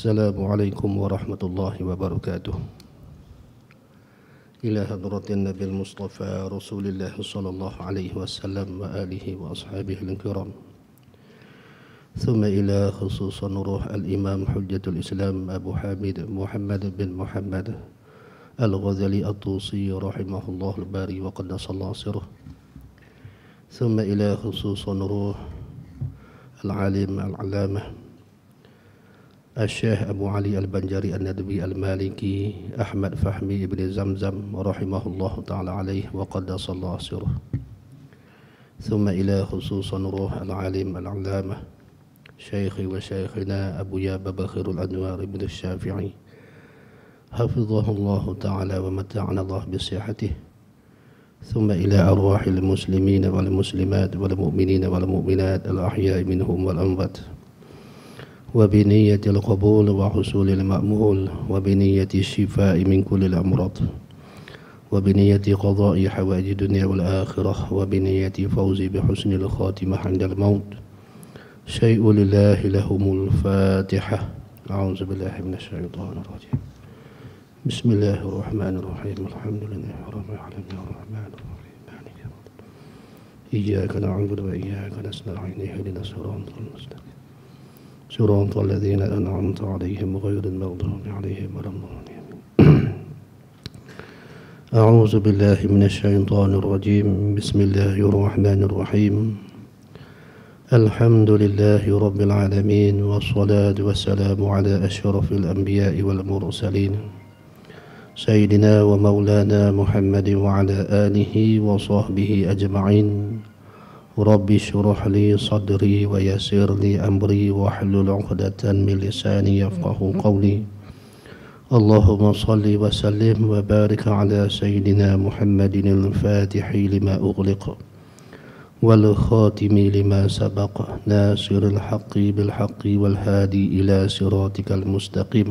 Assalamualaikum warahmatullahi wabarakatuh. Ila hadratin Nabil Mustafa Rasulullah sallallahu alaihi wasallam wa alihi wa ashabihi al-kiram. Thumma ila khususan ruh al-Imam Hujjatul Islam Abu Hamid Muhammad bin Muhammad Al-Ghazali At-Tusi rahimahullah al-bari wa qaddasallahu sirruh. Thumma ila khususan ruh al-alim al-alamah Al-Syekh Abu Ali Al-Banjari An-Nadwi Al-Maliki Ahmad Fahmi Ibn Zamzam rahimahullah ta'ala alaih wa qaddasallahu sirruh. Thumma ila khususan ruh al-alim al-allamah Syekhi wa Syekhina Abu Yaba Bakhirul Anwar Ibn Syafi'i hafizahullah ta'ala wa mata'ana Allah bisihhatih. Thumma ila arwahil muslimin wal muslimat wal mu'minin wal mu'minat al-ahya'i minhum wal amwat وبنية القبول وحصول المأمول وبنية الشفاء من كل الأمراض وبنية قضاء حوائج الدنيا والآخرة وبنية فوز بحسن الخاتمة عند الموت. شيء لله لهم الفاتحة. أعوذ بالله من الشيطان الرجيم. بسم الله الرحمن الرحيم. الحمد لله رب العالمين الرحمن الرحيم مالك يوم الدين إياك نعبد وإياك نستعين اهدنا الصراط المستقيم صراط الذين أنعمت عليهم غير المغضوب عليهم ولا الضالين. أعوذ بالله من الشيطان الرجيم. بسم الله الرحمن الرحيم. الحمد لله رب العالمين والصلاة والسلام على أشرف الأنبياء والمرسلين سيدنا ومولانا محمد وعلى آله وصحبه أجمعين. رب اشرح لي صدري ويسر لي أمري واحلل عقدة من لساني يفقه قولي. اللهم صل وسلم وبارك على سيدنا محمد الفاتح لما أغلق والخاتم لما سبق ناصر الحق بالحق والهادي إلى صراطك المستقيم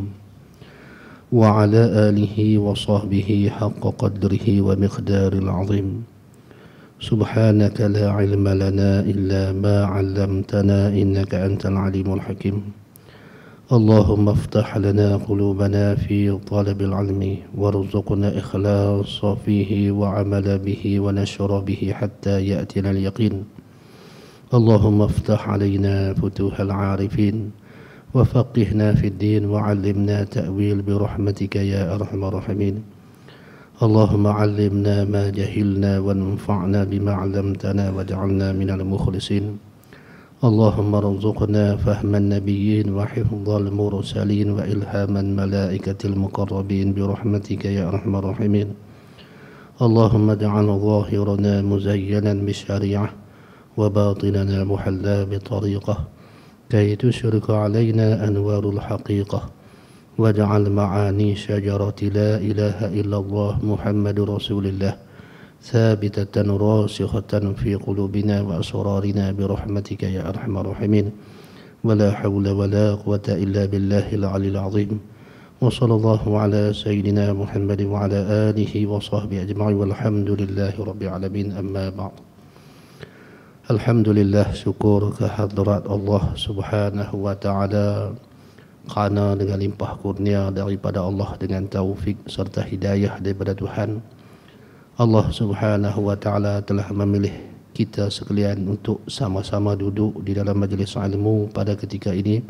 وعلى آله وصحبه حق قدره ومقدار العظيم. سبحانك لا علم لنا إلا ما علمتنا إنك أنت العليم الحكيم. اللهم افتح لنا قلوبنا في طلب العلم وارزقنا إخلاص فيه وعمل به ونشر به حتى يأتينا اليقين. اللهم افتح علينا فتوح العارفين وفقهنا في الدين وعلمنا تأويل برحمتك يا أرحم الراحمين. اللهم علمنا ما جهلنا وانفعنا بما علمتنا واجعلنا من المخلصين. اللهم ارزقنا فهم النبيين وحفظ المرسلين وإلهام الملائكة المقربين برحمتك يا أرحم الراحمين. اللهم اجعل ظاهرنا مزينا بالشريعة وباطننا محلى بطريقة كي تشرك علينا أنوار الحقيقة واجعل معاني شجرة لا إله إلا الله محمد رسول الله ثابتة راسخة في قلوبنا وأسرارنا برحمتك يا أرحم الراحمين. ولا حول ولا قوة إلا بالله العلي العظيم. وصلى الله على سيدنا محمد وعلى آله وصحبه أجمعين والحمد لله رب العالمين. أما بعد. Alhamdulillah, syukur kehadrat Allah subhanahu wa ta'ala kerana dengan limpah kurnia daripada Allah dengan taufik serta hidayah daripada Tuhan, Allah subhanahu wa ta'ala telah memilih kita sekalian untuk sama-sama duduk di dalam majlis ilmu pada ketika ini.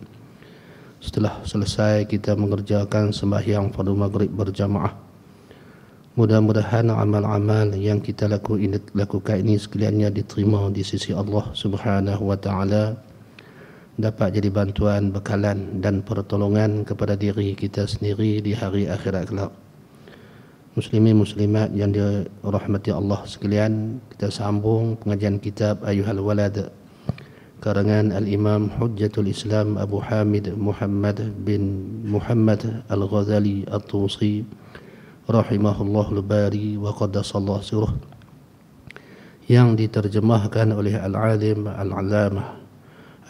Setelah selesai kita mengerjakan sembahyang fardu maghrib berjamaah, mudah-mudahan amal-amal yang kita lakukan ini sekaliannya diterima di sisi Allah subhanahu wa ta'ala, dapat jadi bantuan, bekalan dan pertolongan kepada diri kita sendiri di hari akhirat kelak. Muslimin muslimat yang dirahmati Allah sekalian, kita sambung pengajian kitab Ayyuhal Walad karangan Al-Imam Hujjatul Islam Abu Hamid Muhammad bin Muhammad Al-Ghazali At-Tusi rahimahullah al-bari wa qaddasallahu sirruh, yang diterjemahkan oleh Al-Alim Al-Alamah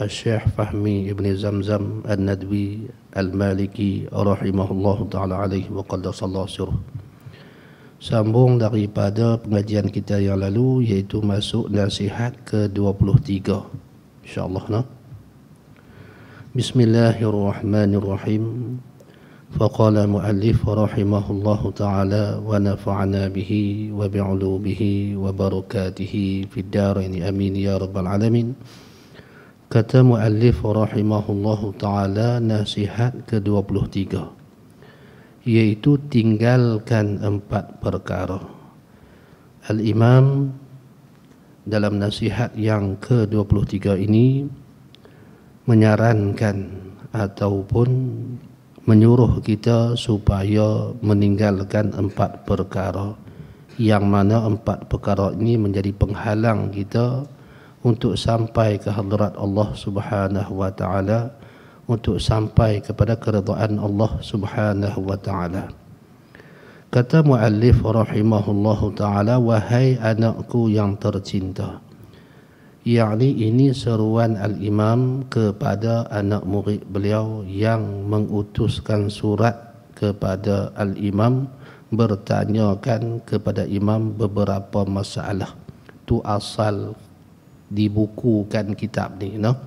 Al-Syekh Fahmi Ibn Zamzam An-Nadwi Al-Maliki rahimahullah ta'ala alaihi wa qaddasallahu sirruh. Sambung daripada pengajian kita yang lalu, iaitu masuk nasihat ke-23 insyaAllah. Bismillahirrahmanirrahim. Faqala muallif rahimahullahu ta'ala wa nafa'ana bihi wa bi'ulubihi wa barakatihi fid darain amin ya rabbal alamin. Kata muallif rahimahullahu ta'ala, nasihat ke-23, yaitu tinggalkan 4 perkara. Al-Imam dalam nasihat yang ke-23 ini menyarankan ataupun menyuruh kita supaya meninggalkan 4 perkara, yang mana 4 perkara ini menjadi penghalang kita untuk sampai ke hadrat Allah Subhanahu wa taala, untuk sampai kepada keridaan Allah Subhanahu wa taala. Kata muallif rahimahullahu taala, wahai anakku yang tercinta. Yakni ini seruan al-Imam kepada anak murid beliau yang mengutuskan surat kepada al-Imam, bertanyakan kepada Imam beberapa masalah. Tu asal dibukukan kitab ni, no?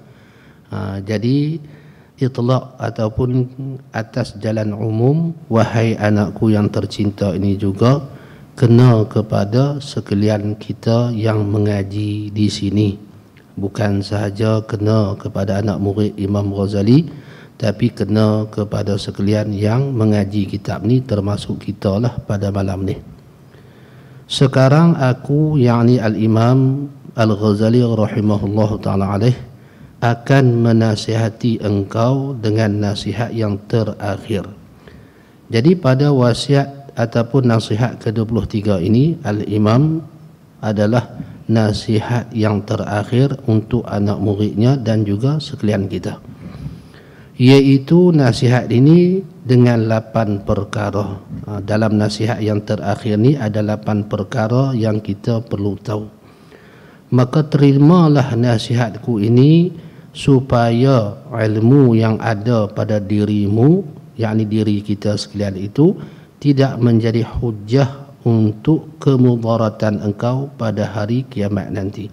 Jadi itlaq ataupun atas jalan umum, wahai anakku yang tercinta ini juga kena kepada sekalian kita yang mengaji di sini. Bukan sahaja kena kepada anak murid Imam Ghazali, tapi kena kepada sekalian yang mengaji kitab ni, termasuk kita lah pada malam ni. Sekarang aku, yakni Al-Imam Al-Ghazali rahimahullahu ta'ala alaih, akan menasihati engkau dengan nasihat yang terakhir. Jadi pada wasiat ataupun nasihat ke-23 ini, Al-Imam adalah nasihat yang terakhir untuk anak muridnya dan juga sekalian kita. Iaitu nasihat ini dengan 8 perkara. Dalam nasihat yang terakhir ni ada 8 perkara yang kita perlu tahu. Maka terimalah nasihatku ini supaya ilmu yang ada pada dirimu, yakni diri kita sekalian itu, tidak menjadi hujjah untuk kemudaratan engkau pada hari kiamat nanti.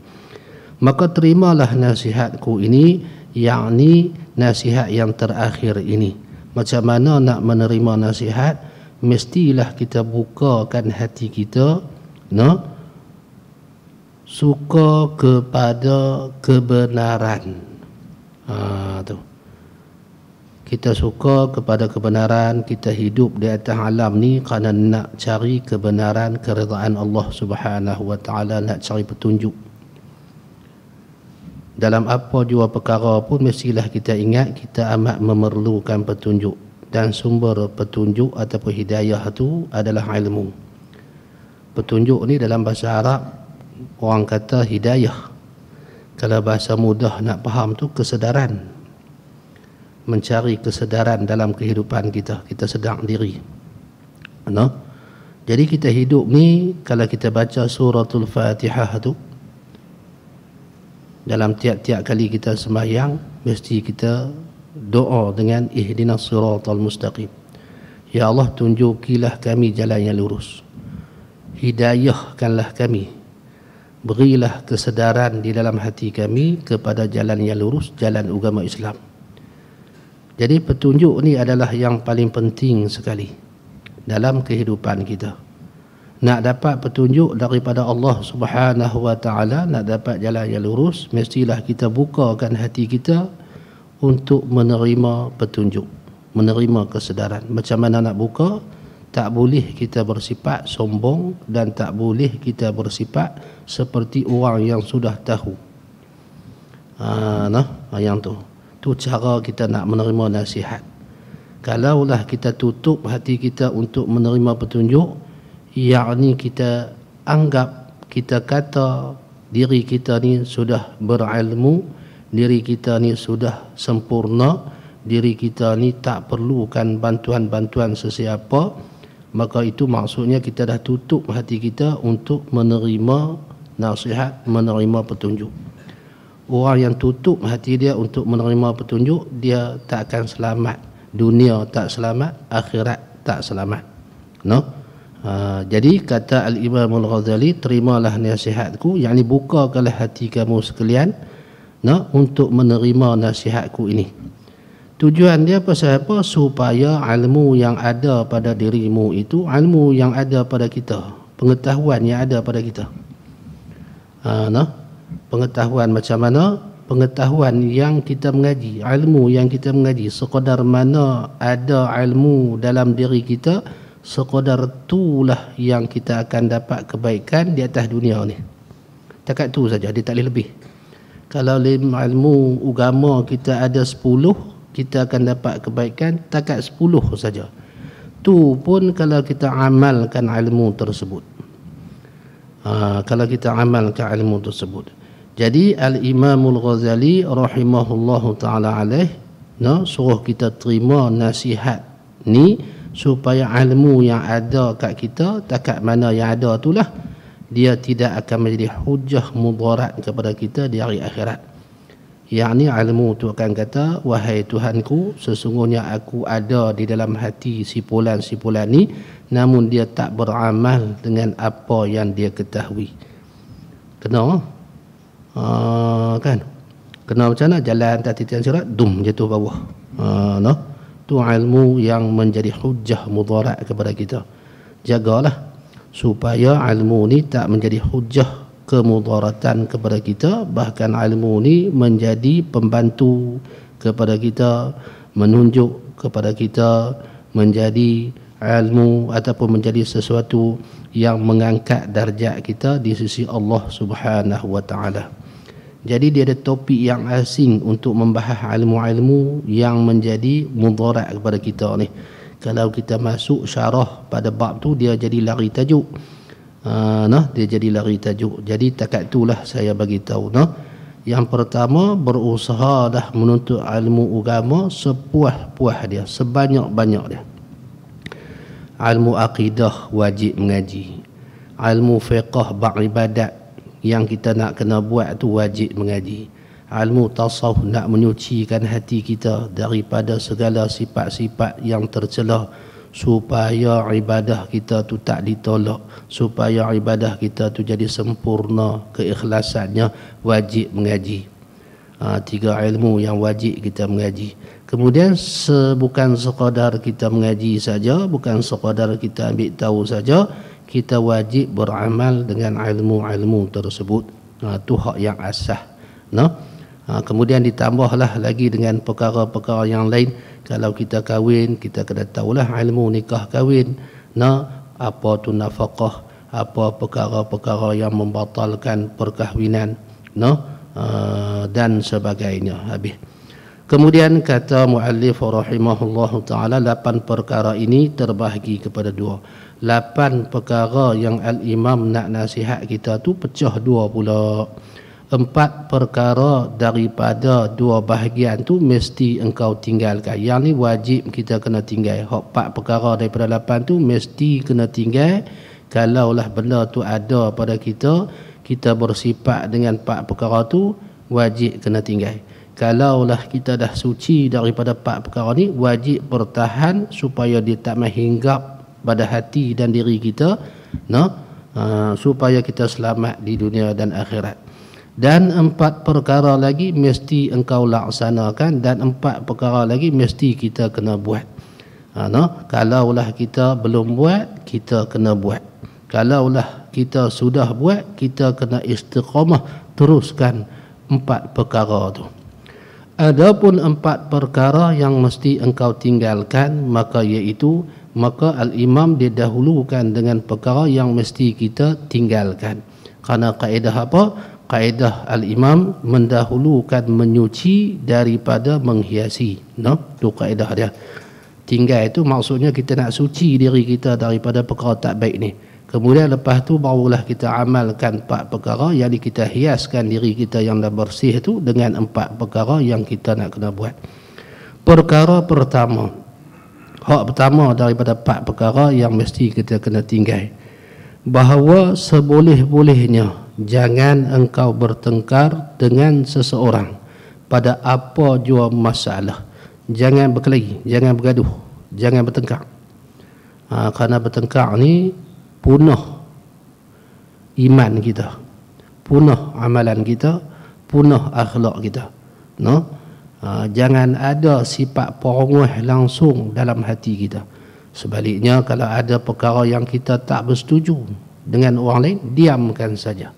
Maka terimalah nasihatku ini, yakni nasihat yang terakhir ini. Macam mana nak menerima nasihat? Mestilah kita bukakan hati kita, no? Suka kepada kebenaran. Tu. Kita suka kepada kebenaran, kita hidup di atas alam ni kerana nak cari kebenaran, keridaan Allah Subhanahu wa taala, nak cari petunjuk. Dalam apa jua perkara pun mestilah kita ingat kita amat memerlukan petunjuk, dan sumber petunjuk ataupun hidayah itu adalah ilmu. Petunjuk ni dalam bahasa Arab orang kata hidayah. Kalau bahasa mudah nak faham tu kesedaran. Mencari kesedaran dalam kehidupan kita, kita sedar diri, no? Jadi kita hidup ni, kalau kita baca suratul Fatihah tu dalam tiap-tiap kali kita sembahyang, mesti kita doa dengan ihdinas siratal mustaqim. Ya Allah, tunjukilah kami jalan yang lurus, hidayahkanlah kami, berilah kesedaran di dalam hati kami kepada jalan yang lurus, jalan agama Islam. Jadi petunjuk ni adalah yang paling penting sekali dalam kehidupan kita. Nak dapat petunjuk daripada Allah Subhanahu wa taala, nak dapat jalan yang lurus, mestilah kita bukakan hati kita untuk menerima petunjuk, menerima kesedaran. Macam mana nak buka? Tak boleh kita bersifat sombong dan tak boleh kita bersifat seperti orang yang sudah tahu. Yang tu. Tu cara kita nak menerima nasihat. Kalaulah kita tutup hati kita untuk menerima petunjuk, yakni kita anggap, kita kata diri kita ni sudah berilmu, diri kita ni sudah sempurna, diri kita ni tak perlukan bantuan-bantuan sesiapa, maka itu maksudnya kita dah tutup hati kita untuk menerima nasihat, menerima petunjuk. Orang yang tutup hati dia untuk menerima petunjuk, dia tak akan selamat. Dunia tak selamat, akhirat tak selamat. No? Jadi kata Al-Imam Al-Ghazali, terimalah nasihatku, yakni bukakanlah hati kamu sekalian, no, untuk menerima nasihatku ini. Tujuan dia pasal apa? Supaya ilmu yang ada pada dirimu itu ilmu yang ada pada kita, pengetahuan yang ada pada kita. Pengetahuan macam mana? Pengetahuan yang kita mengaji, ilmu yang kita mengaji, sekadar mana ada ilmu dalam diri kita, sekadar itulah yang kita akan dapat kebaikan di atas dunia ni. Takat tu saja, dia tak boleh lebih. Kalau ilmu agama kita ada 10, kita akan dapat kebaikan takat 10 saja. Tu pun kalau kita amalkan ilmu tersebut. Kalau kita amalkan ilmu tersebut. Jadi Al-Imamul Ghazali rahimahullahu ta'ala alaih suruh kita terima nasihat ni supaya ilmu yang ada kat kita, takat mana yang ada itulah, dia tidak akan menjadi hujah mudarat kepada kita di hari akhirat. Yakni ilmu tu akan kata, wahai Tuhanku, sesungguhnya aku ada di dalam hati si fulan ni, namun dia tak beramal dengan apa yang dia ketahui. Kena kan? Kena macam mana? Jalan atas titian sirat, dum jatuh bawah. Tu ilmu yang menjadi hujah mudarat kepada kita. Jagalah supaya ilmu ni tak menjadi hujah kemudaratan kepada kita, bahkan ilmu ni menjadi pembantu kepada kita, menunjuk kepada kita menjadi ilmu ataupun menjadi sesuatu yang mengangkat darjat kita di sisi Allah Subhanahu wa taala. Jadi dia ada topik yang asing untuk membahas ilmu-ilmu yang menjadi mudarat kepada kita ni. Kalau kita masuk syarah pada bab tu, dia jadi lari tajuk. Dia jadi lari tajuk. Jadi takat itulah saya bagi tahu. Yang pertama, berusaha dah menuntut ilmu agama sepuas-puas dia, sebanyak-banyak dia. Ilmu akidah wajib mengaji. Ilmu fiqh bab ibadat yang kita nak kena buat tu wajib mengaji. Ilmu tasawuf nak menyucikan hati kita daripada segala sifat-sifat yang tercela, supaya ibadah kita tu tak ditolak, supaya ibadah kita tu jadi sempurna keikhlasannya, wajib mengaji. 3 ilmu yang wajib kita mengaji. Kemudian bukan sekadar kita mengaji saja, bukan sekadar kita ambil tahu saja, kita wajib beramal dengan ilmu-ilmu tersebut. Tu hak yang asas. Kemudian ditambahlah lagi dengan perkara-perkara yang lain. Kalau kita kahwin, kita kena tahulah ilmu nikah kahwin. Apa tu nafkah, apa perkara-perkara yang membatalkan perkahwinan, dan sebagainya. Habis. Kemudian kata muallif rahimahullahu taala, 8 perkara ini terbahagi kepada 2. 8 perkara yang al-imam nak nasihat kita tu pecah 2 pula. 4 perkara daripada 2 bahagian tu mesti engkau tinggalkan. Yang ni wajib kita kena tinggal. 4 perkara daripada 8 tu mesti kena tinggal. Kalaulah benda tu ada pada kita, kita bersifat dengan 4 perkara tu, wajib kena tinggal. Kalaulah kita dah suci daripada 4 perkara ni, wajib bertahan supaya dia tak menghinggap pada hati dan diri kita, supaya kita selamat di dunia dan akhirat. Dan 4 perkara lagi mesti engkau laksanakan, dan 4 perkara lagi mesti kita kena buat. Kalaulah kita belum buat, kita kena buat. Kalaulah kita sudah buat, kita kena istiqamah teruskan 4 perkara tu. Adapun 4 perkara yang mesti engkau tinggalkan, maka al-imam didahulukan dengan perkara yang mesti kita tinggalkan. Kerana kaedah apa? Kaedah al-imam mendahulukan menyuci daripada menghiasi. Tu kaedah dia. Tinggal itu maksudnya kita nak suci diri kita daripada perkara tak baik ni. Kemudian lepas tu barulah kita amalkan 4 perkara, yang kita hiaskan diri kita yang dah bersih tu dengan 4 perkara yang kita nak kena buat. Perkara pertama, hak pertama daripada 4 perkara yang mesti kita kena tinggal, bahawa seboleh-bolehnya jangan engkau bertengkar dengan seseorang pada apa jua masalah. Jangan berkelahi, jangan bergaduh, jangan bertengkar. Kerana bertengkar ni punah iman kita, punah amalan kita, punah akhlak kita. Jangan ada sifat perongoh langsung dalam hati kita. Sebaliknya, kalau ada perkara yang kita tak bersetuju dengan orang lain, diamkan saja.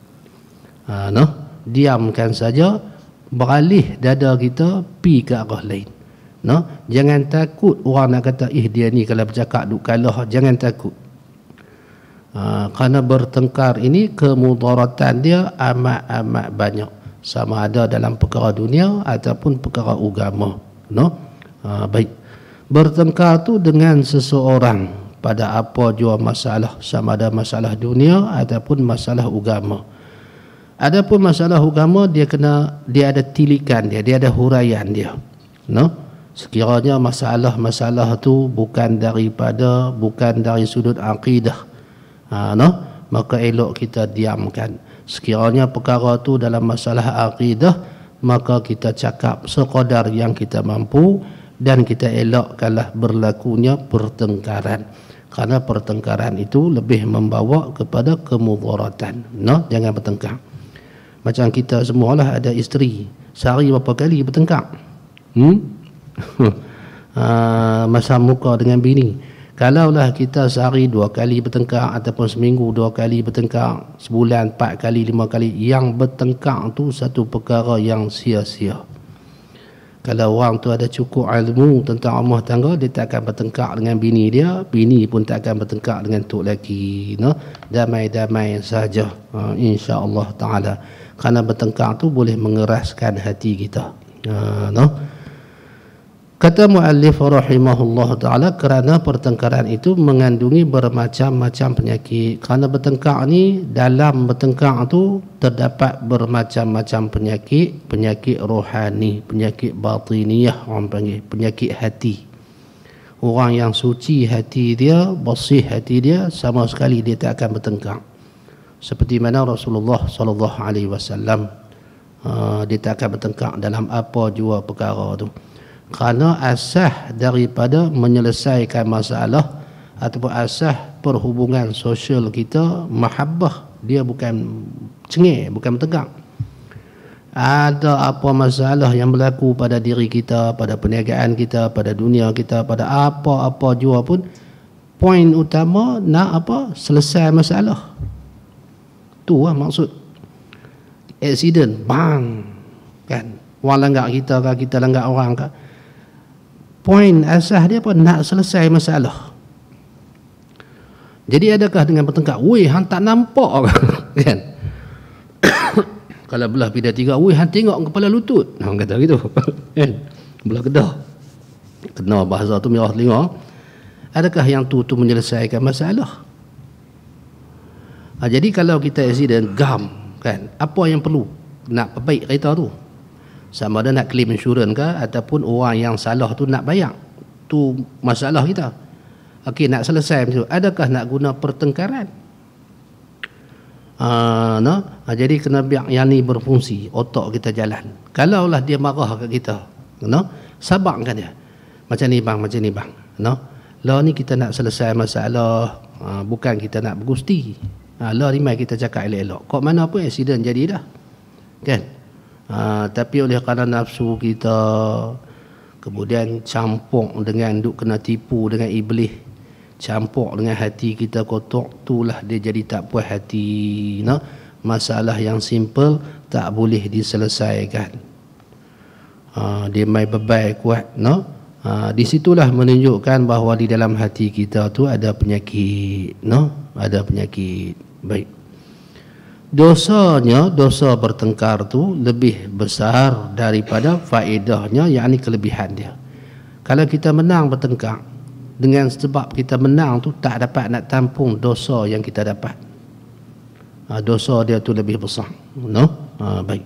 Diamkan saja, beralih dada kita pi ke arah lain. Jangan takut orang nak kata dia ni kalau bercakap duk kalah, jangan takut. Kerana bertengkar ini kemudaratan dia amat banyak, sama ada dalam perkara dunia ataupun perkara agama. Baik, bertengkar tu dengan seseorang pada apa jua masalah, sama ada masalah dunia ataupun masalah agama. Adapun masalah agama, dia ada tilikan dia ada huraian dia. Sekiranya masalah-masalah tu bukan dari sudut akidah, maka elok kita diamkan. Sekiranya perkara tu dalam masalah akidah, maka kita cakap sekadar yang kita mampu, dan kita elakkanlah berlakunya pertengkaran, kerana pertengkaran itu lebih membawa kepada kemudaratan. Jangan bertengkar. Macam kita semualah ada isteri, sehari berapa kali bertengkar? Masa muka dengan bini. Kalaulah kita sehari 2 kali bertengkar, ataupun seminggu 2 kali bertengkar, sebulan 4 kali 5 kali, yang bertengkar tu satu perkara yang sia-sia. Kalau orang tu ada cukup ilmu tentang rumah tangga, dia tak akan bertengkar dengan bini dia, bini pun tak akan bertengkar dengan tok lelaki. Damai-damai saja, insya-Allah taala. Kerana bertengkar tu boleh mengeraskan hati kita. Kata muallif rahimahullah taala, kerana pertengkaran itu mengandungi bermacam-macam penyakit. Kerana bertengkar ni, dalam bertengkar tu terdapat bermacam-macam penyakit, penyakit rohani, penyakit batiniyah orang panggil, penyakit hati. Orang yang suci hati dia, bersih hati dia, sama sekali dia tak akan bertengkar. Seperti mana Rasulullah sallallahu alaihi wasallam, dia tak akan bertengkar dalam apa jua perkara tu. Kerana asas daripada menyelesaikan masalah ataupun asas perhubungan sosial kita, mahabbah, dia bukan cengih, bukan bertengkar. Ada apa masalah yang berlaku pada diri kita, pada perniagaan kita, pada dunia kita, pada apa-apa jua pun, poin utama nak apa? Selesai masalah. Tu lah maksud. Accident, bang, kan? Orang langgar kita ke, kita langgar orang ke, poin asas dia apa? Nak selesai masalah. Jadi adakah dengan bertengkar, weh hang tak nampak kan? Kalau belah pida 3, weh hang tengok kepala lutut, hang kata gitu kan? Belah kedah, kena bahasa tu merah telinga. Adakah yang tu menyelesaikan masalah? Jadi kalau kita accident, gam kan, apa yang perlu nak perbaik kereta tu? Sama ada nak claim insurans ke, ataupun orang yang salah tu nak bayar, tu masalah kita. Okey, nak selesai macam tu, adakah nak guna pertengkaran? Jadi kena biar yang ni berfungsi, otak kita jalan. Kalaulah dia marah kat kita, sabarkan dia. Macam ni bang, lah ni kita nak selesai masalah, bukan kita nak bergusti. Lah ni mai kita cakap elok-elok, kok mana pun accident jadi dah kan. Tapi oleh kerana nafsu kita, kemudian campur dengan duk kena tipu dengan iblis, campur dengan hati kita kotor, itulah dia jadi tak puas hati. Masalah yang simple tak boleh diselesaikan, dia mai bebai kuat. Di situlah menunjukkan bahawa di dalam hati kita tu ada penyakit, ada penyakit. Baik, dosa bertengkar tu lebih besar daripada faedahnya, yakni kelebihan dia. Kalau kita menang bertengkar, dengan sebab kita menang tu tak dapat nak tampung dosa yang kita dapat. Dosa dia tu lebih besar. Baik.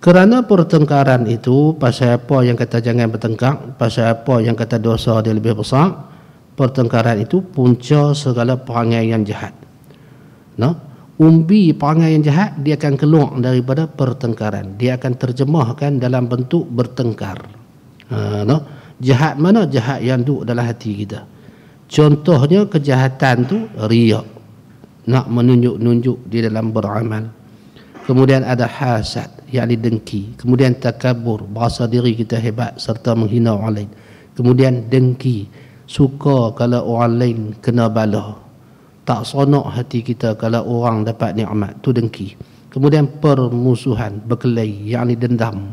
Kerana pertengkaran itu, pasal apa yang kata jangan bertengkar, pasal apa yang kata dosa dia lebih besar, pertengkaran itu punca segala perangai yang jahat. Umbi perangai yang jahat, dia akan keluar daripada pertengkaran, dia akan terjemahkan dalam bentuk bertengkar. Jahat mana? Jahat yang duduk dalam hati kita. Contohnya kejahatan tu riak, nak menunjuk-nunjuk di dalam beramal. Kemudian ada hasad, yakni dengki. Kemudian takabur, berasa diri kita hebat serta menghina orang lain. Kemudian dengki, suka kalau orang lain kena bala. Tak sonok hati kita kalau orang dapat nikmat, tu dengki. Kemudian permusuhan, berkelahi, yakni dendam.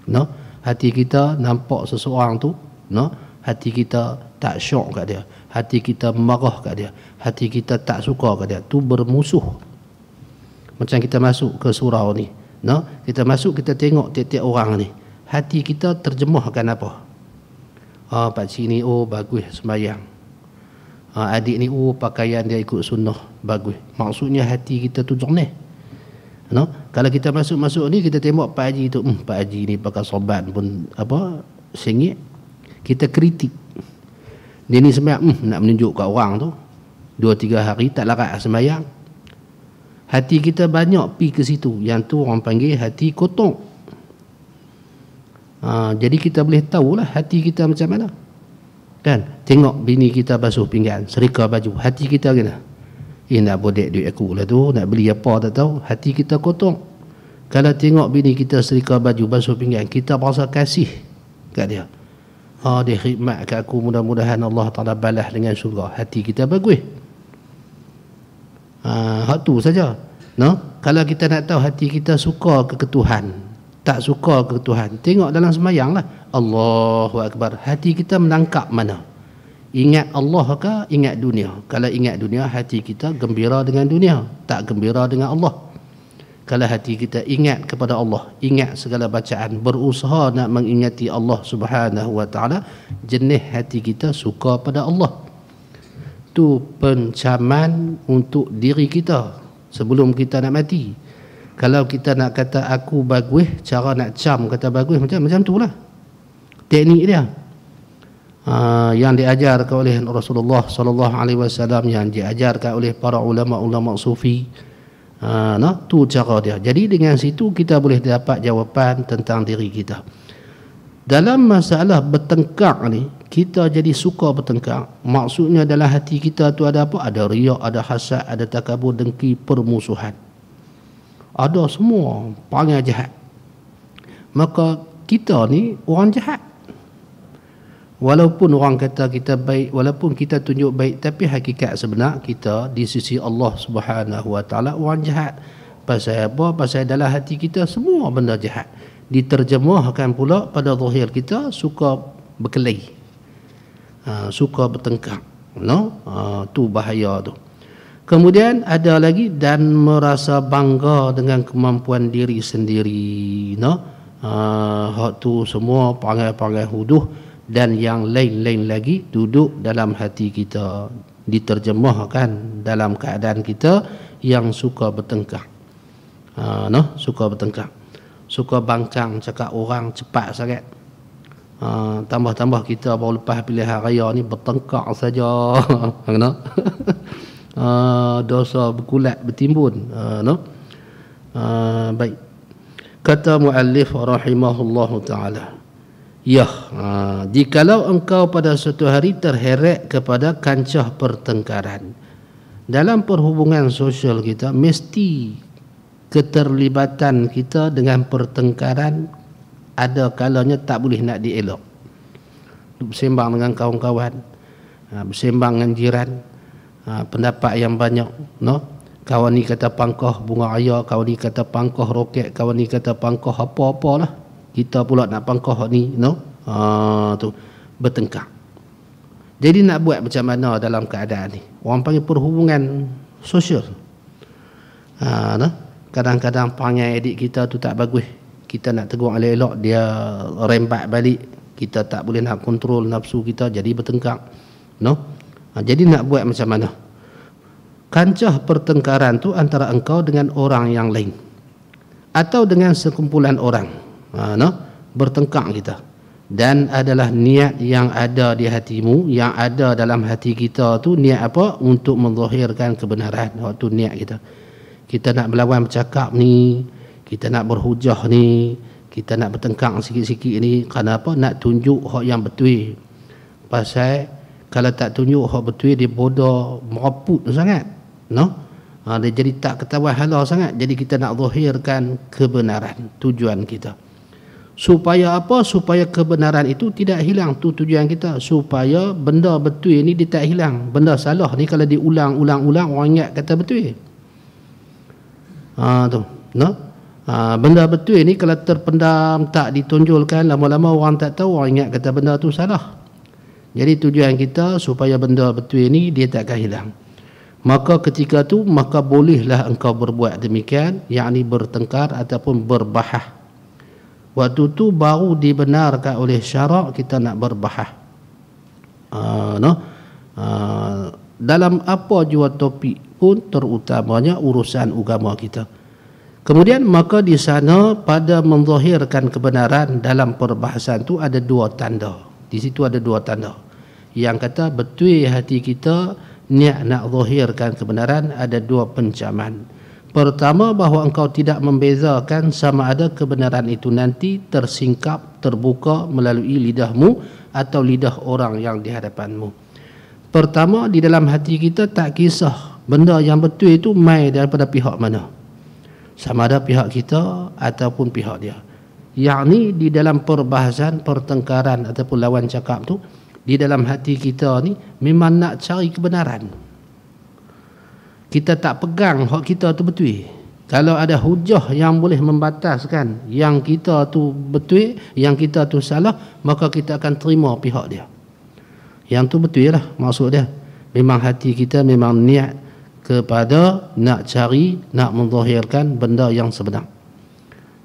No? Hati kita nampak seseorang tu, no? Hati kita tak syok kat dia, hati kita marah kat dia, hati kita tak suka kat dia, tu bermusuh. Macam kita masuk ke surau ni, no? Kita masuk, kita tengok tiap-tiap orang ni, hati kita terjemahkan apa? Pakcik ni bagus sembahyang, adik ni pakaian dia ikut sunnah, bagus. Maksudnya hati kita tu jernih, no? Kalau kita masuk-masuk ni, kita tengok Pak Haji tu, Pak Haji ni pakai sorban pun sengit, kita kritik. Dia ni sembahyang, nak menunjuk kat orang tu 2-3 hari tak larat sembahyang. Hati kita banyak pi ke situ. Yang tu orang panggil hati kotor. Jadi kita boleh tahulah hati kita macam mana. Kan? Tengok bini kita basuh pinggan, serika baju, hati kita kena, nak bodek duit aku lah tu, nak beli apa tak tahu, hati kita kotor. Kalau tengok bini kita serika baju, basuh pinggan, kita berasa kasih kat dia. Dia khidmat kat aku, mudah-mudahan Allah Ta'ala balas dengan syurga, hati kita bagus. Hak tu saja, no? Kalau kita nak tahu hati kita suka ke Tuhan, tak suka ke Tuhan, tengok dalam sembahyang lah. Allahu Akbar, hati kita menangkap mana? Ingat Allah ke ingat dunia? Kalau ingat dunia, hati kita gembira dengan dunia, tak gembira dengan Allah. Kalau hati kita ingat kepada Allah, ingat segala bacaan, berusaha nak mengingati Allah Subhanahu wa Ta'ala, jenis hati kita suka pada Allah. Tu pencaman untuk diri kita sebelum kita nak mati. Kalau kita nak kata aku bagus, cara nak cam kata bagus macam tu lah teknik dia. Yang diajarkan oleh Rasulullah sallallahu alaihi wasallam, yang diajarkan oleh para ulama-ulama sufi. Tu cara dia. Jadi dengan situ kita boleh dapat jawapan tentang diri kita. Dalam masalah bertengkar ni, kita jadi suka bertengkar, maksudnya dalam hati kita tu ada apa? Ada riak, ada hasad, ada takabur, dengki, permusuhan. Ada semua perangai jahat. Maka kita ni orang jahat. Walaupun orang kata kita baik, walaupun kita tunjuk baik, tapi hakikat sebenar kita di sisi Allah Subhanahu wa Ta'ala orang jahat. Pasal apa? Pasal dalam hati kita semua benda jahat. Diterjemahkan pula pada zahir kita, suka berkelahi, suka bertengkar, no? Tu bahaya tu. Kemudian ada lagi, dan merasa bangga dengan kemampuan diri sendiri, no? Hak tu semua perangai-perangai huduh dan yang lain-lain lagi duduk dalam hati kita, diterjemahkan dalam keadaan kita yang suka bertengkar, no? Suka bertengkar, suka bangkang cakap orang cepat sangat. Tambah-tambah kita baru lepas pilihan raya ni bertengkar saja. No? Dosa berkulat bertimbun, no? Baik. Kata muallif rahimahullahu taala, jikalau engkau pada suatu hari terheret kepada kancah pertengkaran, dalam perhubungan sosial kita mesti keterlibatan kita dengan pertengkaran ada kalanya tak boleh nak dielak. Bersembang dengan kawan-kawan, bersembang dengan jiran, pendapat yang banyak, no? Kawan ni kata pangkah bunga raya, kawan ni kata pangkah roket, kawan ni kata pangkah apa-apalah, kita pula nak pangkah ni, no? Tu bertengkar. Jadi nak buat macam mana dalam keadaan ni? Orang panggil perhubungan sosial. No? Kadang-kadang perangai adik kita tu tak bagus, kita nak tegur elok-elok, dia rembat balik, kita tak boleh nak kontrol nafsu kita, jadi bertengkar, no? Jadi nak buat macam mana? Kancah pertengkaran tu antara engkau dengan orang yang lain atau dengan sekumpulan orang, no? Bertengkar kita, dan adalah niat yang ada di hatimu, yang ada dalam hati kita tu niat apa? Untuk menzahirkan kebenaran. Waktu niat kita nak melawan bercakap ni, kita nak berhujah ni, kita nak bertengkar sikit-sikit ni, kerana apa? Nak tunjuk hak yang betul. Pasal kalau tak tunjuk hak betul, dia bodoh meraput sangat, no? Dia jadi tak ketahuan hala sangat. Jadi kita nak zahirkan kebenaran, tujuan kita. Supaya apa? Supaya kebenaran itu tidak hilang. Tu tujuan kita. Supaya benda betul ni dia tak hilang. Benda salah ni kalau diulang-ulang-ulang, orang ingat kata betul. Tu. No? Benda betul ni kalau terpendam, tak ditonjolkan, lama-lama orang tak tahu, orang ingat kata benda tu salah. Jadi tujuan kita supaya benda betul ni dia takkan hilang. Maka ketika tu, maka bolehlah engkau berbuat demikian, yakni bertengkar ataupun berbahas. Waktu tu baru dibenarkan oleh syarak kita nak berbahas. Dalam apa jua topik pun, terutamanya urusan agama kita. Kemudian maka di sana pada menzahirkan kebenaran dalam perbahasan tu ada dua tanda. Di situ ada dua tanda. Yang kata betul hati kita niat nak zahirkan kebenaran, ada dua pencaman. Pertama, bahawa engkau tidak membezakan sama ada kebenaran itu nanti tersingkap, terbuka melalui lidahmu atau lidah orang yang di hadapanmu. Pertama, di dalam hati kita tak kisah benda yang betul itu mai daripada pihak mana. Sama ada pihak kita ataupun pihak dia. Yakni di dalam perbahasan, pertengkaran ataupun lawan cakap tu, di dalam hati kita ni memang nak cari kebenaran. Kita tak pegang hak kita tu betul. Kalau ada hujah yang boleh membataskan yang kita tu betul, yang kita tu salah, maka kita akan terima pihak dia. Yang tu betul lah maksud dia. Memang hati kita memang niat kepada nak cari, nak menzahirkan benda yang sebenar.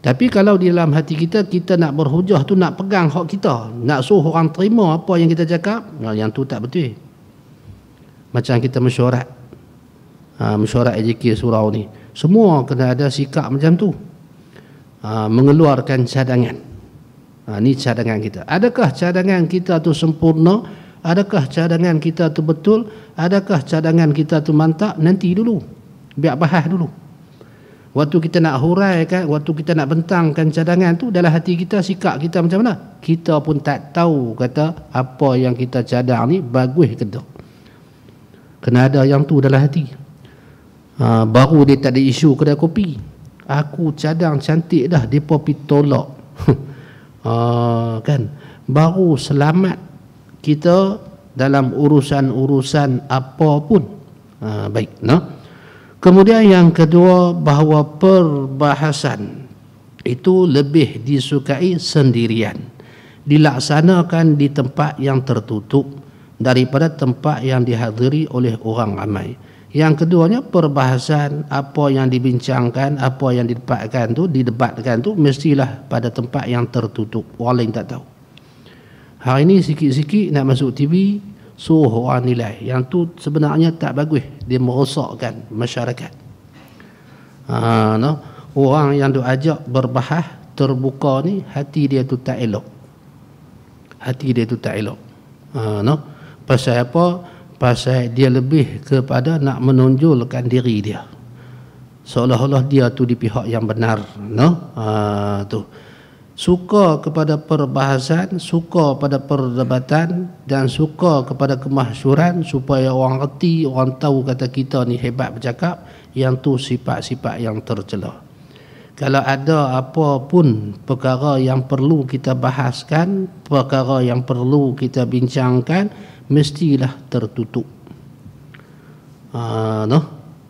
Tapi kalau di dalam hati kita, kita nak berhujah tu, nak pegang hak kita, nak suruh orang terima apa yang kita cakap, yang tu tak betul. Macam kita mesyuarat, mesyuarat AJK surau ni, semua kena ada sikap macam tu, mengeluarkan cadangan. Ni cadangan kita. Adakah cadangan kita tu sempurna? Adakah cadangan kita tu betul? Adakah cadangan kita tu mantap? Nanti dulu, biar bahas dulu. Waktu kita nak huraikan, waktu kita nak bentangkan cadangan tu, dalam hati kita, sikap kita macam mana? Kita pun tak tahu kata apa yang kita cadang ni bagus ke tak. Kena ada yang tu dalam hati. Baru dia tak ada isu kedai kopi. Aku cadang cantik dah, dia pergi tolak. Kan? Baru selamat kita dalam urusan-urusan apa pun. Baik, no? Kemudian yang kedua, bahawa perbahasan itu lebih disukai sendirian, dilaksanakan di tempat yang tertutup daripada tempat yang dihadiri oleh orang ramai. Yang keduanya, perbahasan apa yang dibincangkan, apa yang didebatkan tu mestilah pada tempat yang tertutup, orang lain tak tahu. Hari ini sikit-sikit nak masuk TV, suruh orang nilai. Yang tu sebenarnya tak bagus, dia merosakkan masyarakat. Orang yang diajak berbahas terbuka ni, hati dia tu tak elok. Hati dia tu tak elok. Pasal apa? Pasal dia lebih kepada nak menonjolkan diri dia, seolah-olah dia tu di pihak yang benar. Tu suka kepada perbahasan, suka pada perdebatan, dan suka kepada kemasyhuran supaya orang reti, orang tahu kata kita ni hebat bercakap. Yang tu sifat-sifat yang tercela. Kalau ada apa pun perkara yang perlu kita bahaskan, perkara yang perlu kita bincangkan, mestilah tertutup.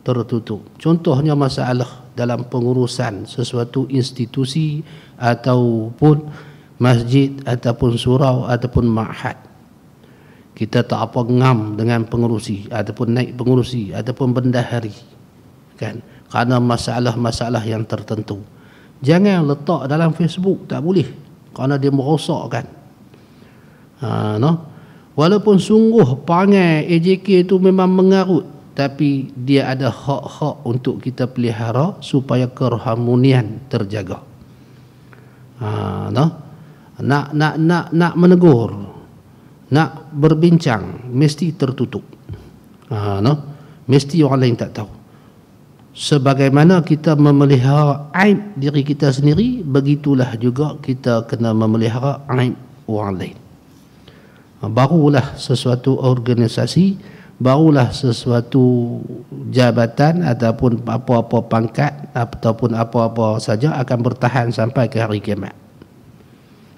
Tertutup. Contohnya masalah dalam pengurusan sesuatu institusi ataupun masjid ataupun surau ataupun ma'had. Kita tak apa ngam dengan pengurusi ataupun naik pengurusi ataupun bendahari, kan? Kerana masalah-masalah yang tertentu. Jangan letak dalam Facebook, tak boleh, kerana dia merosakkan. Walaupun sungguh perangai AJK itu memang mengarut, tapi dia ada hak-hak untuk kita pelihara supaya keharmonian terjaga. Nak menegur, nak berbincang, mesti tertutup. Mesti orang lain tak tahu. Sebagaimana kita memelihara aib diri kita sendiri, begitulah juga kita kena memelihara aib orang lain. Barulah sesuatu organisasi barulah sesuatu jabatan ataupun apa-apa pangkat ataupun apa-apa saja akan bertahan sampai ke hari kiamat.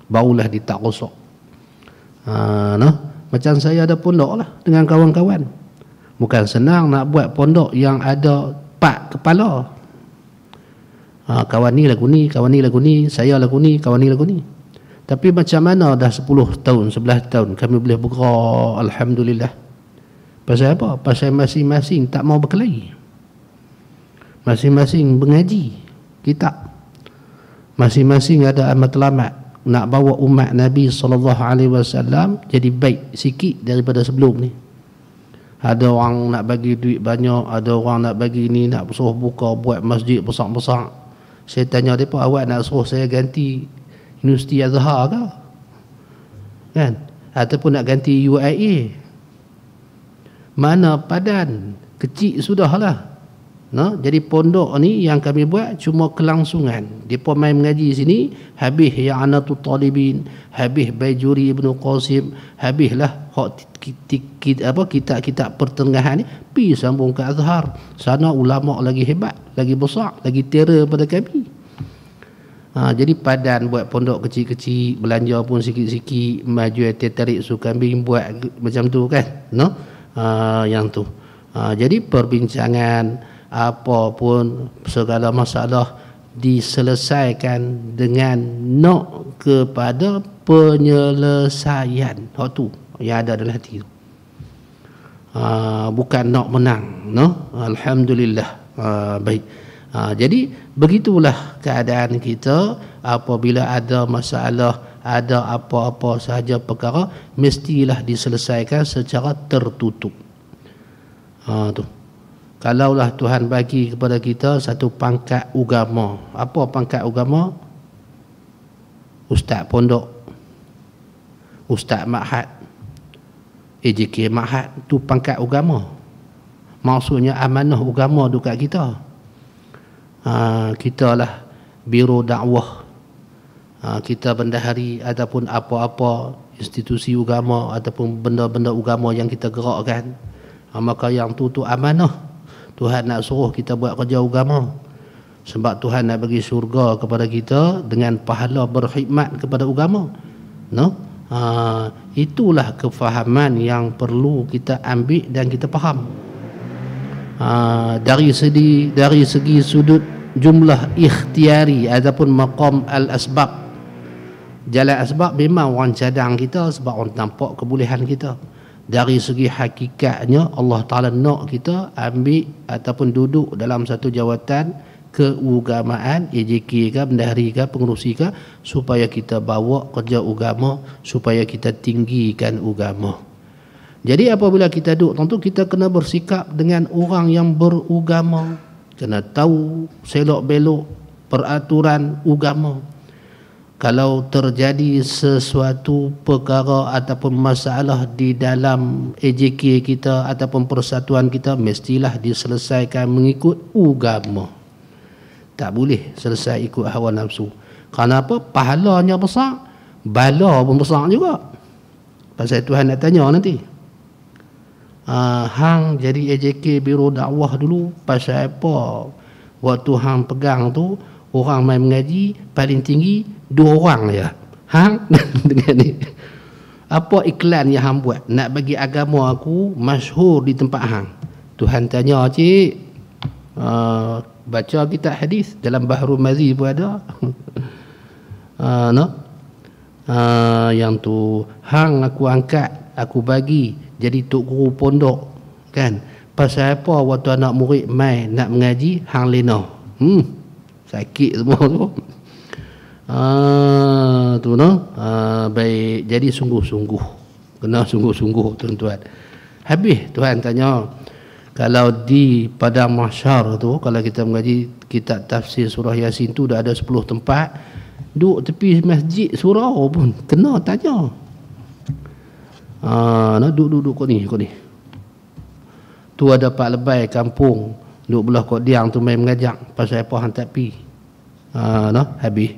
Barulah dia tak rosak. Macam saya ada pondok lah dengan kawan-kawan. Bukan senang nak buat pondok yang ada 4 kepala. Kawan ni lagu ni, kawan ni lagu ni, saya lagu ni, kawan ni lagu ni. Tapi macam mana dah 10 tahun, 11 tahun kami boleh bergerak, alhamdulillah. Pasal apa? Pasal masing-masing tak mau berkelahi. Masing-masing mengaji kitab. Masing-masing ada matlamat nak bawa umat Nabi SAW jadi baik sikit daripada sebelum ni. Ada orang nak bagi duit banyak, ada orang nak bagi ni, nak suruh buka buat masjid besar-besar. Saya tanya mereka, awak nak suruh saya ganti Universiti Azhar ke? Kan? Ataupun nak ganti UIA? Mana padan? Kecil sudahlah. Jadi pondok ni yang kami buat cuma kelangsungan. Depa main mengaji sini, habis Ya'natul Talibin, habis Bajuri Ibn Qasim, habislah kitab-kitab pertengahan ni pi sambung ke Azhar. Sana ulama lagi hebat, lagi besar, lagi terror pada kami. Jadi padan buat pondok kecil-kecil, belanja pun sikit-sikit, maju tarik su kambing buat macam tu kan. Yang tu. Jadi perbincangan apa pun segala masalah diselesaikan dengan nak kepada penyelesaian. Hak tu yang ada dalam hati tu. Bukan nak menang, alhamdulillah. Baik. Jadi begitulah keadaan kita apabila ada masalah, ada apa-apa sahaja perkara mestilah diselesaikan secara tertutup. Tu. Kalaulah Tuhan bagi kepada kita satu pangkat agama. Apa pangkat agama? Ustaz pondok, Ustaz Ma'had, AJK Ma'had, tu pangkat agama. Maksudnya amanah agama dekat kita. Kita lah biro dakwah, kita bendahari ataupun apa-apa institusi agama ataupun benda-benda agama yang kita gerakkan. Maka yang tu amanah. Tuhan nak suruh kita buat kerja agama. Sebab Tuhan nak bagi syurga kepada kita dengan pahala berkhidmat kepada agama. Itulah kefahaman yang perlu kita ambil dan kita faham. Dari segi sudut jumlah ikhtiari ataupun maqam al-asbab, jalan asbab memang orang cadang kita sebab orang nampak kebolehan kita. Dari segi hakikatnya Allah Ta'ala nak kita ambil ataupun duduk dalam satu jawatan keagamaan, AJK ke, bendahari ke, pengerusi ke, supaya kita bawa kerja agama, supaya kita tinggikan agama. Jadi apabila kita duduk, tentu kita kena bersikap dengan orang yang beragama, kena tahu selok-belok peraturan agama. Kalau terjadi sesuatu perkara ataupun masalah di dalam AJK kita ataupun persatuan kita, mestilah diselesaikan mengikut agama. Tak boleh selesai ikut hawa nafsu. Kenapa? Pahalanya besar, bala pun besar juga. Pasal Tuhan nak tanya nanti. Hang jadi AJK biro dakwah dulu, pasal apa? Waktu hang pegang tu, orang main mengaji paling tinggi 2 orang ya. Hang dengan ni. Apa iklan yang hang buat? Nak bagi agama aku masyhur di tempat hang. Tuhan tanya, cik, baca kitab hadis dalam Bahrul Mazi pun ada. Yang tu hang aku angkat, aku bagi jadi tok guru pondok kan. Pasal apa waktu anak murid mai nak mengaji hang lena. Sakit semua tu. Baik, jadi sungguh-sungguh, kena sungguh-sungguh tuan-tuan. Habis Tuhan tanya, kalau di padang mahsyar tu, kalau kita mengaji kitab tafsir surah Yasin tu dah ada 10 tempat, duduk tepi masjid surau pun kena tanya. Duduk kau ni. Tu ada Pak Lebai kampung duduk belah Kok Diang tu main mengajak, pasal apa hang tak pi. Habis.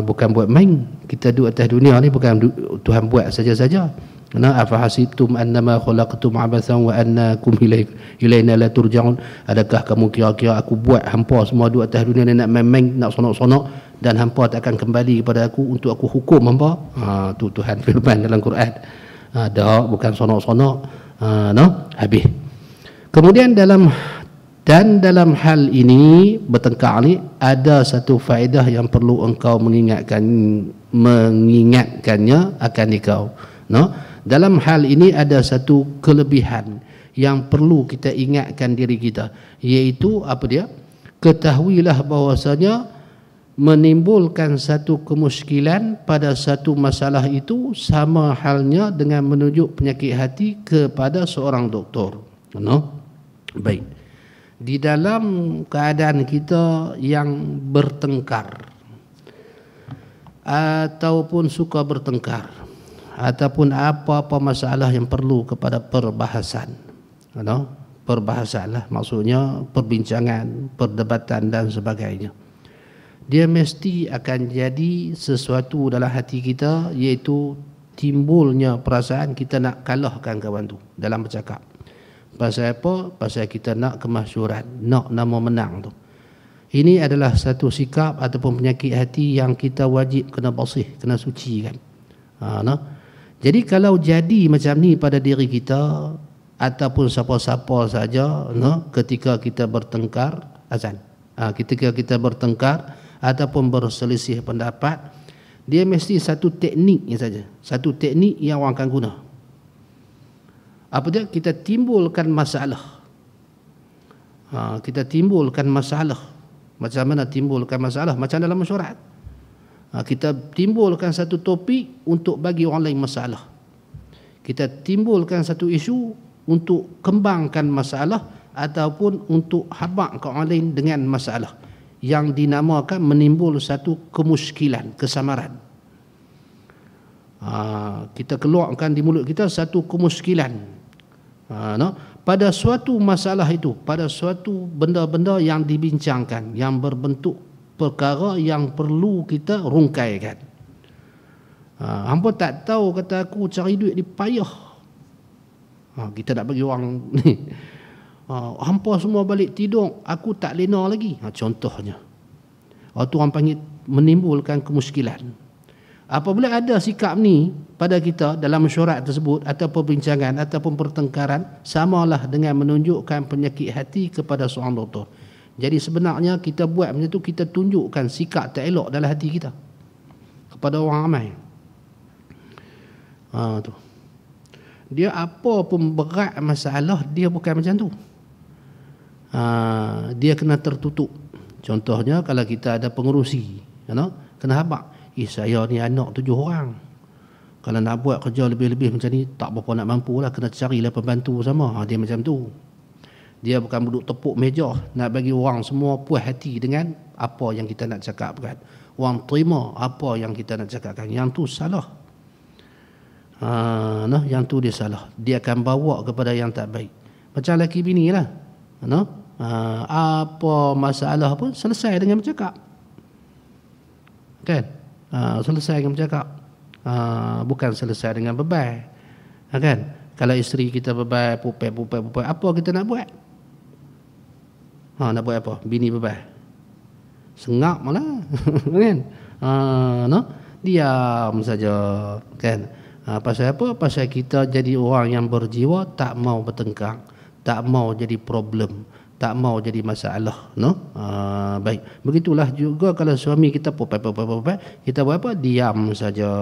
Bukan buat main. Kita duduk atas dunia ni bukan Tuhan buat saja-saja. Afahasibtum annama khalaqtum abathan wa annakum ilaina la turja'un. Adakah kamu kira-kira aku buat hampa semua duduk atas dunia ni nak main-main, nak sonok-sonok, dan hampa tak akan kembali kepada aku untuk aku hukum hampa? Tu Tuhan firman dalam Quran. Dah, bukan sonok-sonok. Habis. Kemudian dalam hal ini bertengkar ni ada satu faedah yang perlu engkau mengingatkannya akan engkau. Dalam hal ini ada satu kelebihan yang perlu kita ingatkan diri kita, iaitu apa dia? Ketahuilah bahwasanya menimbulkan satu kemuskilan pada satu masalah itu sama halnya dengan menunjuk penyakit hati kepada seorang doktor. Baik. Di dalam keadaan kita yang bertengkar ataupun suka bertengkar, ataupun apa-apa masalah yang perlu kepada perbahasan, perbahasan lah, maksudnya perbincangan, perdebatan dan sebagainya, dia mesti akan jadi sesuatu dalam hati kita, iaitu timbulnya perasaan kita nak kalahkan kawan tu dalam bercakap. Pasal apa? Pasal kita nak kemasyhuran, nak nama menang tu. Ini adalah satu sikap ataupun penyakit hati yang kita wajib kena bersih, kena suci kan. Jadi kalau jadi macam ni pada diri kita ataupun siapa-siapa saja, ketika kita bertengkar, ketika kita bertengkar ataupun berselisih pendapat, dia mesti satu tekniknya saja, satu teknik yang orang akan guna. Apa dia? Kita timbulkan masalah. Kita timbulkan masalah. Macam mana timbulkan masalah? Macam dalam mesyuarat. Kita timbulkan satu topik untuk bagi orang lain masalah. Kita timbulkan satu isu untuk kembangkan masalah ataupun untuk habaq ke orang lain dengan masalah yang dinamakan menimbul satu kemuskilan, kesamaran. Kita keluarkan di mulut kita satu kemuskilan. Pada suatu masalah itu, pada suatu benda-benda yang dibincangkan, yang berbentuk perkara yang perlu kita rungkaikan. Hampa tak tahu, kata aku cari duit di payah. Kita nak bagi orang ni. Hampa semua balik tidur, aku tak lena lagi. Contohnya. Itu orang panggil menimbulkan kemuskilan. Apabila ada sikap ni pada kita dalam mesyuarat tersebut atau perbincangan ataupun pertengkaran, samalah dengan menunjukkan penyakit hati kepada seorang doktor. Jadi sebenarnya kita buat macam tu, kita tunjukkan sikap tak elok dalam hati kita kepada orang ramai. Tu. Dia apa pun berat masalah, dia bukan macam tu. Dia kena tertutup. Contohnya kalau kita ada pengerusi, kena habaq. Saya ni anak 7 orang. Kalau nak buat kerja lebih-lebih macam ni, tak berapa nak mampu lah. Kena carilah pembantu sama. Dia macam tu. Dia bukan duduk tepuk meja nak bagi orang semua puas hati dengan apa yang kita nak cakapkan. Orang terima apa yang kita nak cakapkan. Yang tu salah. Yang tu dia salah. Dia akan bawa kepada yang tak baik. Macam lelaki bini lah. Apa masalah pun selesai dengan bercakap. Kan? Selesai dengan bercakap. Bukan selesai dengan beban. Kan? Kalau isteri kita beban, pupai, apa kita nak buat? Nak buat apa? Bini beban. Sengak malah. Kan? Diam saja. Kan? Pasal apa? Pasal kita jadi orang yang berjiwa tak mau bertengkar, tak mau jadi problem, tak mau jadi masalah. Baik. Begitulah juga kalau suami kita pupai, kita buat apa? Diam saja.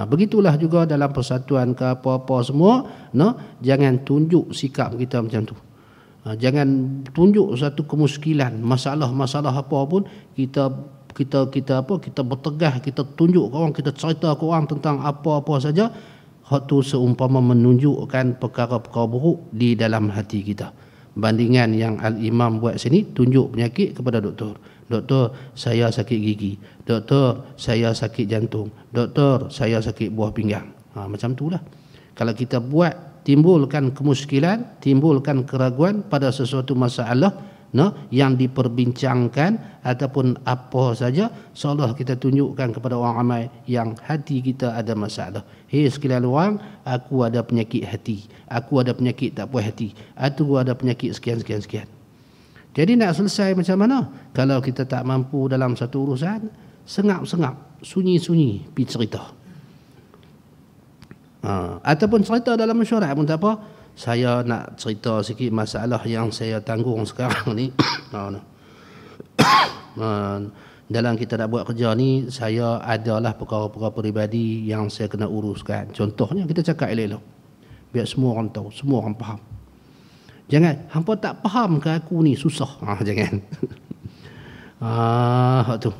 Begitulah juga dalam persatuan ke apa-apa semua. Jangan tunjuk sikap kita macam tu. Jangan tunjuk satu kemuskilan, masalah-masalah apa pun kita bertegah, kita tunjuk ke orang, kita cerita ke orang tentang apa-apa saja. Hak tu seumpama menunjukkan perkara-perkara buruk di dalam hati kita. Bandingan yang Al-Imam buat sini, tunjuk penyakit kepada doktor. Doktor, saya sakit gigi. Doktor, saya sakit jantung. Doktor, saya sakit buah pinggang. Macam itulah. Kalau kita buat, timbulkan kemuskilan, timbulkan keraguan pada sesuatu masalah, yang diperbincangkan ataupun apa saja, seolah kita tunjukkan kepada orang ramai yang hati kita ada masalah. Hei sekalian orang, aku ada penyakit hati, aku ada penyakit tak puas hati, aku ada penyakit sekian. Jadi nak selesai macam mana? Kalau kita tak mampu dalam satu urusan, sengap-sengap, sunyi-sunyi pergi cerita. Ataupun cerita dalam mesyuarat pun tak apa. Saya nak cerita sikit masalah yang saya tanggung sekarang ni. Dalam kita nak buat kerja ni, saya adalah perkara-perkara peribadi yang saya kena uruskan. Contohnya kita cakap elok-elok, biar semua orang tahu, semua orang faham. Jangan, hampa tak faham ke aku ni susah. Jangan. Tu,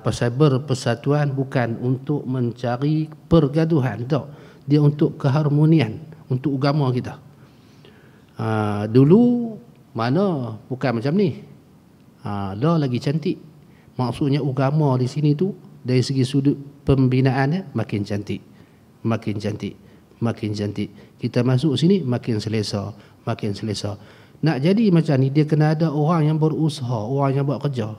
pasal berpersatuan bukan untuk mencari pergaduhan, tak. Dia untuk keharmonian, untuk agama kita. Dulu mana bukan macam ni. Lah lagi cantik. Maksudnya agama di sini tu dari segi sudut pembinaannya makin cantik. Makin cantik. Makin cantik. Kita masuk sini makin selesa. Makin selesa. Nak jadi macam ni, dia kena ada orang yang berusaha, orang yang buat kerja.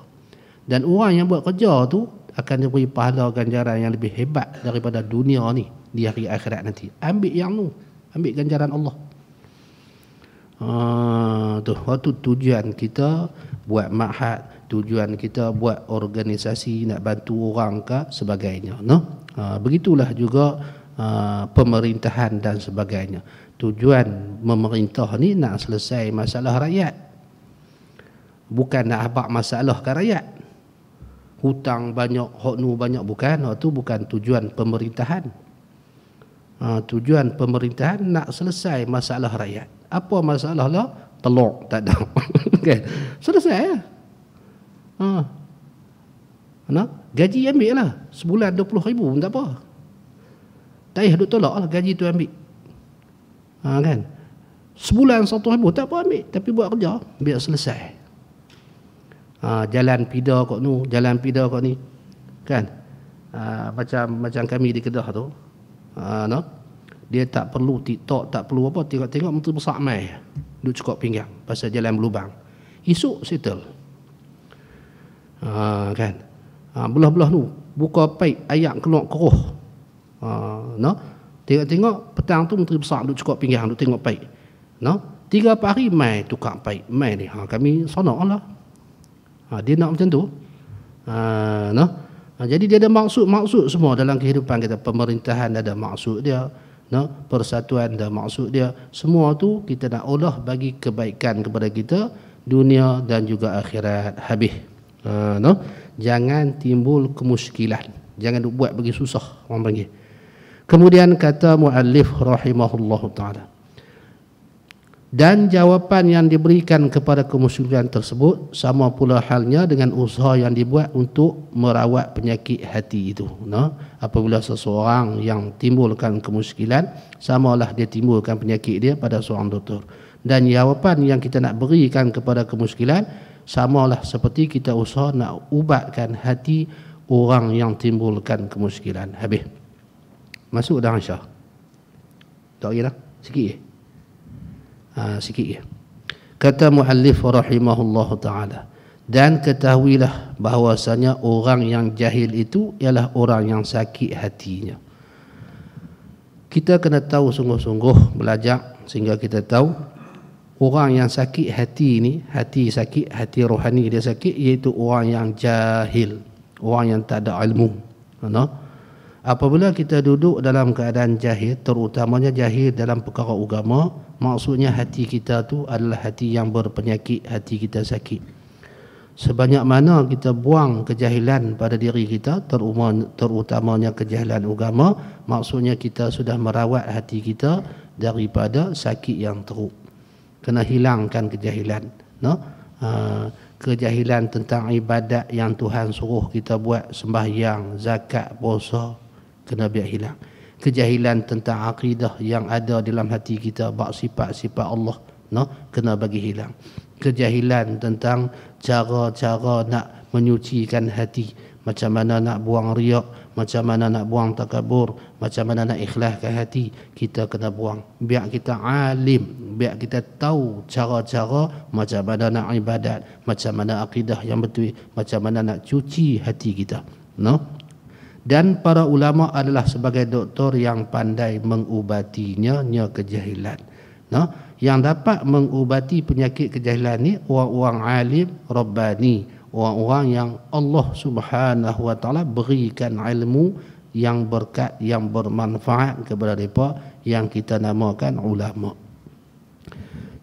Dan orang yang buat kerja tu akan diberi pahala ganjaran yang lebih hebat daripada dunia ni di hari akhirat nanti. Ambil yang tu. Ambil ganjaran Allah. Tu waktu tujuan kita buat ma'had, tujuan kita buat organisasi nak bantu orang ke sebagainya, begitulah juga pemerintahan dan sebagainya. Tujuan memerintah ni nak selesai masalah rakyat, bukan nak habaq masalah ke rakyat. Hutang banyak, hoknu banyak, bukan. Itu bukan tujuan pemerintahan. Tujuan pemerintahan nak selesai masalah rakyat. Apa masalah lah? Telur tak ada. Okay. Selesai ya. Gaji ambil lah. Sebulan 20,000 pun tak apa. Tak payah duk tolak lah gaji tu ambil. Kan? Sebulan 100,000 tak apa ambil. Tapi buat kerja biar selesai. Jalan pida kat nu, jalan pida kat ni. Kan? Macam kami di Kedah tu. Dia tak perlu TikTok, tak perlu apa, tengok menteri besar mai duk cekok pinggang pasal jalan berlubang. Esok settle. Kan? Belah-belah tu buka paip ayak keluar keruh. Tengok petang tu menteri besar duk cekok pinggang duk tengok paip. 3 hari mai tukar paip. Mai ni kami sonoklah. Dia nak macam tu. Jadi dia ada maksud semua dalam kehidupan kita. Pemerintahan ada maksud dia, persatuan ada maksud dia. Semua tu kita nak olah bagi kebaikan kepada kita dunia dan juga akhirat. Habis. Jangan timbul kemusykilan. Jangan buat bagi susah orang panggil. Kemudian kata muallif rahimahullahu taala, dan jawapan yang diberikan kepada kemusykilan tersebut sama pula halnya dengan usaha yang dibuat untuk merawat penyakit hati itu. Apabila seseorang yang timbulkan kemusykilan, samalah dia timbulkan penyakit dia pada seorang doktor. Dan jawapan yang kita nak berikan kepada kemusykilan samalah seperti kita usaha nak ubatkan hati orang yang timbulkan kemusykilan. Habis. Masuk dah Aisyah. Tak kira sikit je. Sikit je. Kata muallif rahimahullahu taala, dan ketahuilah bahwasanya orang yang jahil itu ialah orang yang sakit hatinya. Kita kena tahu sungguh-sungguh, belajar sehingga kita tahu orang yang sakit hati ni, hati sakit, hati rohani dia sakit, iaitu orang yang jahil, orang yang tak ada ilmu. Apabila kita duduk dalam keadaan jahil, terutamanya jahil dalam perkara agama, maksudnya hati kita tu adalah hati yang berpenyakit, hati kita sakit. Sebanyak mana kita buang kejahilan pada diri kita, terutamanya kejahilan agama, maksudnya kita sudah merawat hati kita daripada sakit yang teruk. Kena hilangkan kejahilan. Kejahilan tentang ibadat yang Tuhan suruh kita buat, sembahyang, zakat, puasa, kena biar hilang. Kejahilan tentang akidah yang ada dalam hati kita, bab sifat-sifat Allah, kena bagi hilang. Kejahilan tentang cara-cara nak menyucikan hati. Macam mana nak buang riak, macam mana nak buang takabur, macam mana nak ikhlaskan hati, kita kena buang. Biar kita alim, biar kita tahu cara-cara macam mana nak ibadat, macam mana akidah yang betul, macam mana nak cuci hati kita. No? Dan para ulama adalah sebagai doktor yang pandai mengubatinya kejahilan. No? Yang dapat mengubati penyakit kejahilan ni orang-orang alim rabbani, orang-orang yang Allah Subhanahu wa taala berikan ilmu yang berkat, yang bermanfaat kepada mereka, yang kita namakan ulama.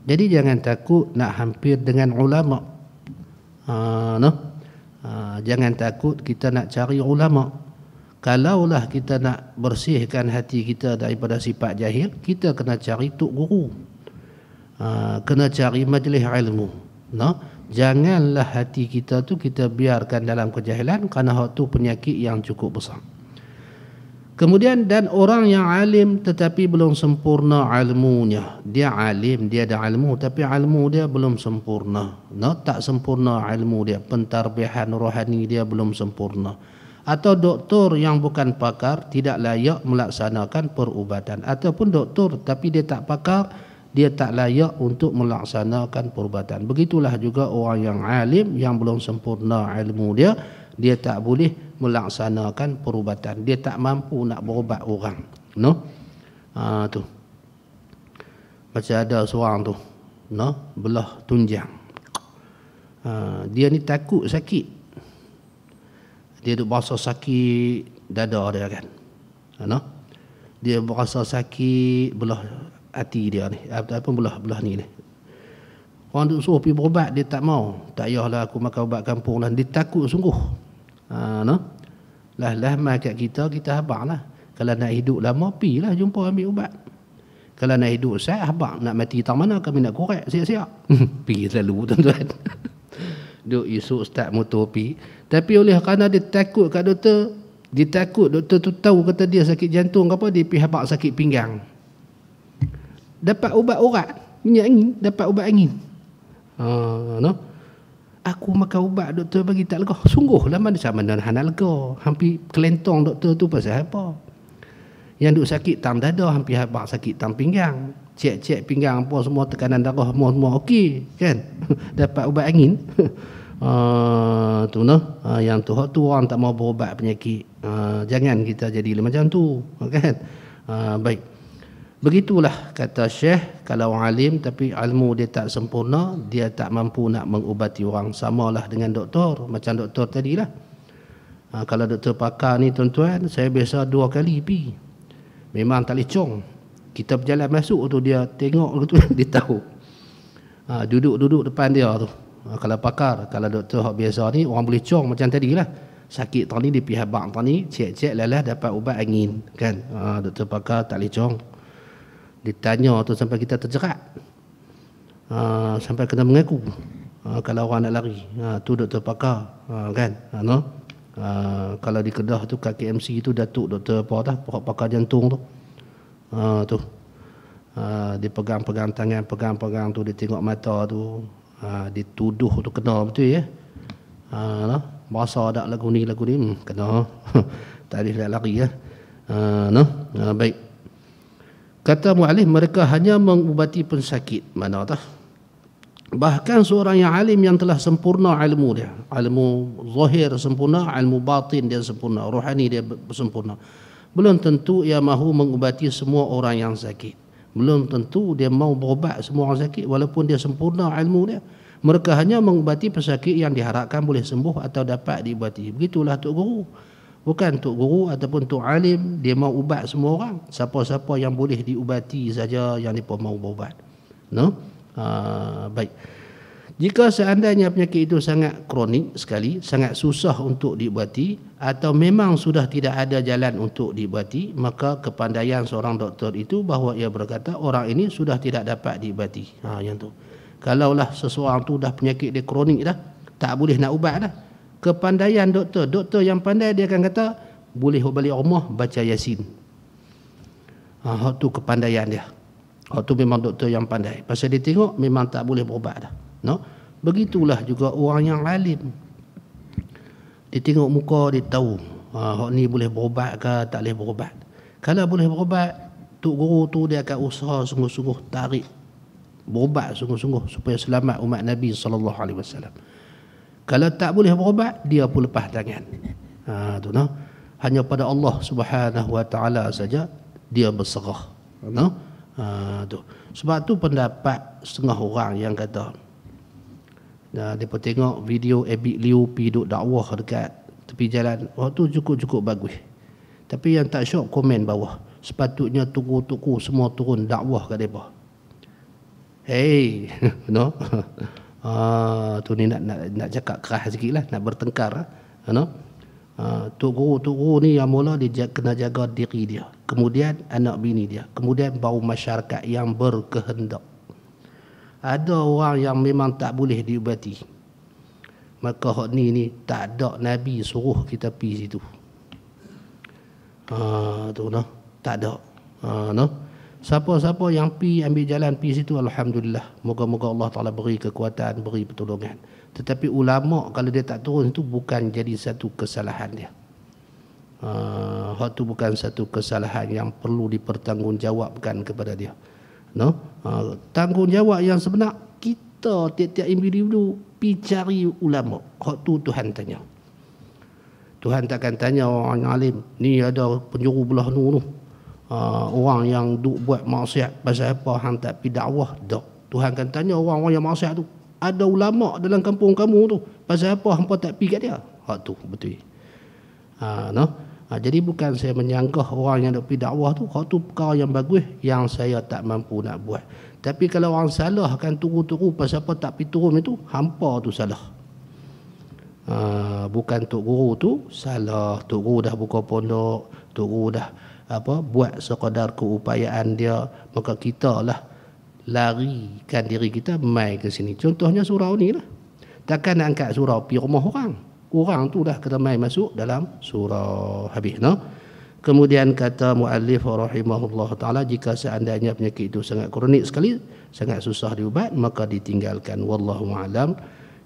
Jadi jangan takut nak hampir dengan ulama. Jangan takut kita nak cari ulama. Kalaulah kita nak bersihkan hati kita daripada sifat jahil, kita kena cari tok guru. Kena cari majlis ilmu. Janganlah hati kita tu kita biarkan dalam kejahilan, kerana hak tu penyakit yang cukup besar. Kemudian, dan orang yang alim tetapi belum sempurna ilmunya. Dia alim, dia ada ilmu, tapi ilmu dia belum sempurna. Tak sempurna ilmu dia, pentarbihan rohani dia belum sempurna. Atau doktor yang bukan pakar tidak layak melaksanakan perubatan. Ataupun doktor tapi dia tak pakar, dia tak layak untuk melaksanakan perubatan. Begitulah juga orang yang alim yang belum sempurna ilmu dia, dia tak boleh melaksanakan perubatan. Dia tak mampu nak berubat orang. Tu. Macam ada seorang tu, belah tunjang. Dia ni takut sakit. Dia duk berasa sakit dada dia kan. Dia berasa sakit belah hati dia ni, apa belah ni. Orang duk suruh pergi berubat, dia tak mau. Tak payahlah aku makan ubat kampung lah. Dia takut sungguh. Lah kat kita habaq lah. Kalau nak hidup lama, pergilah jumpa ambil ubat. Kalau nak hidup sihat, habaq nak mati tak mana, kami nak korek siap-siap. Pergi selalu tuan-tuan. Duk esok start motor pergi. Tapi oleh kerana dia takut kat doktor, dia takut doktor tu tahu kata dia sakit jantung ke apa, dia pergi habaq sakit pinggang. Dapat ubat urat, minyak angin, dapat ubat angin. Aku makan ubat doktor bagi tak lega. Sungguh lama dia sama dengan nak lega. Hampir kelentong doktor tu pasal apa? Yang duk sakit tam dada, hampir habaq sakit tam pinggang. Cek pinggang apa semua, tekanan darah semua okey kan. Dapat ubat angin. Yang tu orang tak mau berubat penyakit. Jangan kita jadi macam tu kan. Baik. Begitulah kata Syekh, kalau orang alim tapi ilmu dia tak sempurna, dia tak mampu nak mengubati orang. Samalah dengan doktor, macam doktor tadilah. Kalau doktor pakar ni tuan-tuan, saya biasa 2 kali pergi. Memang tak lecong. Kita berjalan masuk tu, dia tengok tu, dia tahu. Duduk depan dia tu. Kalau pakar, kalau doktor biasa ni, orang boleh cong macam tadilah. Sakit tadi di pihak bank tadi, cek lelah dapat ubat angin kan. Doktor pakar tak lecong. Ditanya tu sampai kita terjerat. Sampai kena mengaku. Kalau orang nak lari, tu doktor pakar kan. Kalau di Kedah tu KKMC tu Datuk doktor apa dah, pakar jantung tu. Tu. Dia pegang-pegang tangan, pegang-pegang tu, dia tengok mata tu. Dituduh tu kena betul ya. Berasa tak lagu ni kena. Tak boleh lari ya. Baik. Kata mu'alif, mereka hanya mengubati pensakit. Mana tah? Bahkan seorang yang alim yang telah sempurna ilmu dia, ilmu zahir sempurna, ilmu batin dia sempurna, rohani dia sempurna, belum tentu ia mahu mengubati semua orang yang sakit. Belum tentu dia mau berubat semua orang sakit walaupun dia sempurna ilmu dia. Mereka hanya mengubati pesakit yang diharapkan boleh sembuh atau dapat diubati. Begitulah Tok Guru. Bukan Tok Guru ataupun Tok Alim dia mau ubat semua orang. Siapa-siapa yang boleh diubati saja yang mereka mau berubat. Baik. Jika seandainya penyakit itu sangat kronik sekali, sangat susah untuk diubati atau memang sudah tidak ada jalan untuk diubati, maka kepandaian seorang doktor itu bahawa ia berkata orang ini sudah tidak dapat diubati. Yang tu. Kalaulah seseorang tu dah penyakit dia kronik dah, tak boleh nak ubat dah. Kepandaian doktor yang pandai dia akan kata boleh balik rumah baca Yasin. Hak tu kepandaian dia. Hak tu memang doktor yang pandai. Pasal dia tengok memang tak boleh berubat dah. Begitulah juga orang yang alim. Dia tengok muka, dia tahu hak ni boleh berubat ke tak boleh berubat. Kalau boleh berubat, tok guru tu dia akan usaha sungguh-sungguh tarik berubat sungguh-sungguh supaya selamat umat Nabi sallallahu alaihi wasallam. Kalau tak boleh berubat, dia pun lepas tangan. Tu nah. Hanya pada Allah Subhanahu wa taala saja dia berserah. No? Tu. Sebab tu pendapat setengah orang yang kata dia pun tengok video Abid Liu pergi duduk dakwah dekat tepi jalan, tu cukup-cukup bagus. Tapi yang tak syok komen bawah, sepatutnya tuku-tuku semua turun dakwah kat depa. Hey, no. Tu ni nak cakap keras sikitlah, nak bertengkar, no. Tok guru ni yang mula dia kena jaga diri dia, kemudian anak bini dia, kemudian baru masyarakat yang berkehendak. Ada orang yang memang tak boleh diubati, maka hak ni tak ada Nabi suruh kita pergi situ. Tu noh, tak ada. Noh. Siapa-siapa yang pergi ambil jalan pergi situ, alhamdulillah, moga-moga Allah Taala beri kekuatan, beri pertolongan. Tetapi ulama kalau dia tak turun itu bukan jadi satu kesalahan dia. Hak tu bukan satu kesalahan yang perlu dipertanggungjawabkan kepada dia. No? Tanggungjawab yang sebenar kita tiap-tiap individu pergi cari ulama. Hak tu Tuhan tanya. Tuhan takkan tanya orang yang alim, ni ada penjuru belah nu. Orang yang duk buat maksiat pasal apa hang tak pergi dakwah? Tak. Tuhan akan tanya orang-orang yang maksiat tu, ada ulama dalam kampung kamu tu, pasal apa hangpa tak pergi kat dia? Hak tu betul. No? Jadi bukan saya menyanggah orang yang nak pergi dakwah tu, hak tu perkara yang bagus yang saya tak mampu nak buat. Tapi kalau orang salah akan turu-turu pasal apa tak pergi turun itu, hampa tu salah. Bukan tok guru tu salah. Tok guru dah buka pondok, tok guru dah buat sekadar keupayaan dia, maka kita lah larikan diri kita mai ke sini. Contohnya surau ni lah. Takkan nak angkat surau pergi rumah orang. Orang tu dah kena mai masuk dalam surau habis, no? Kemudian kata muallif rahimahullah taala, jika seandainya penyakit itu sangat kronik sekali, sangat susah diubat, maka ditinggalkan. Wallahu a'lam.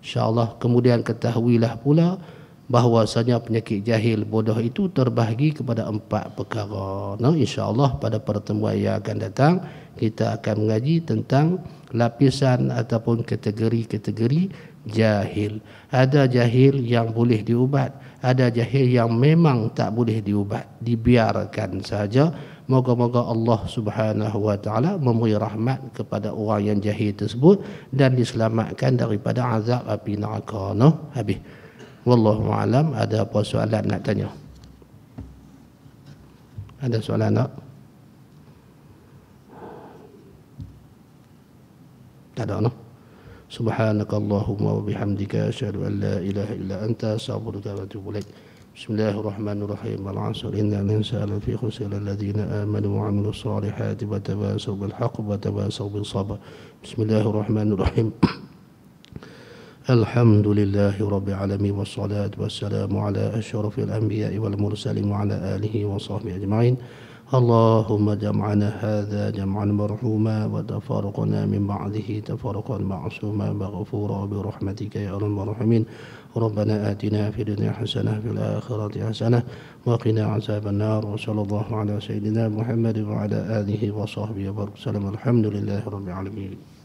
InsyaAllah. Kemudian ketahuilah pula bahwasanya penyakit jahil bodoh itu terbahagi kepada 4 perkara. No, insya-Allah pada pertemuan yang akan datang kita akan mengaji tentang lapisan ataupun kategori-kategori jahil. Ada jahil yang boleh diubat, ada jahil yang memang tak boleh diubat, dibiarkan saja. Moga-moga Allah Subhanahu wa taala memberi rahmat kepada orang yang jahil tersebut dan diselamatkan daripada azab api neraka. No, habis. Wallahu a'lam. Ada apa soalan nak tanya? Ada soalan tak? Tak ada, no? Subhanakallahumma wa bihamdika asyhadu an la ilaha illa anta astaghfiruka wa atubu ilaik. Bismillahirrahmanirrahim. Al-'asr innal insana lafi khusr illa alladhina amanu wa 'amilus solihati wa tawasaw bil haqqi wa tawasaw bis sabr. Bismillahirrahmanirrahim. Alhamdulillahi rabbil alamin wassalatu wassalamu ala asyrafil anbiya'i wal mursalin wa ala alihi wa sahbihi ajma'in. Allahumma jam'ana hadha jam'an marhuma wa tafarraqna min ba'dihi tafarraqan ma'suma maghfura bi rahmatika ya arhamar rahimin. Rabbana atina fid dunya hasanah fil akhirati hasanah wa qina azaban nar. Wa sallallahu ala sayyidina Muhammad wa ala alihi wa sahbihi wa sallam. Alhamdulillahi rabbil alamin.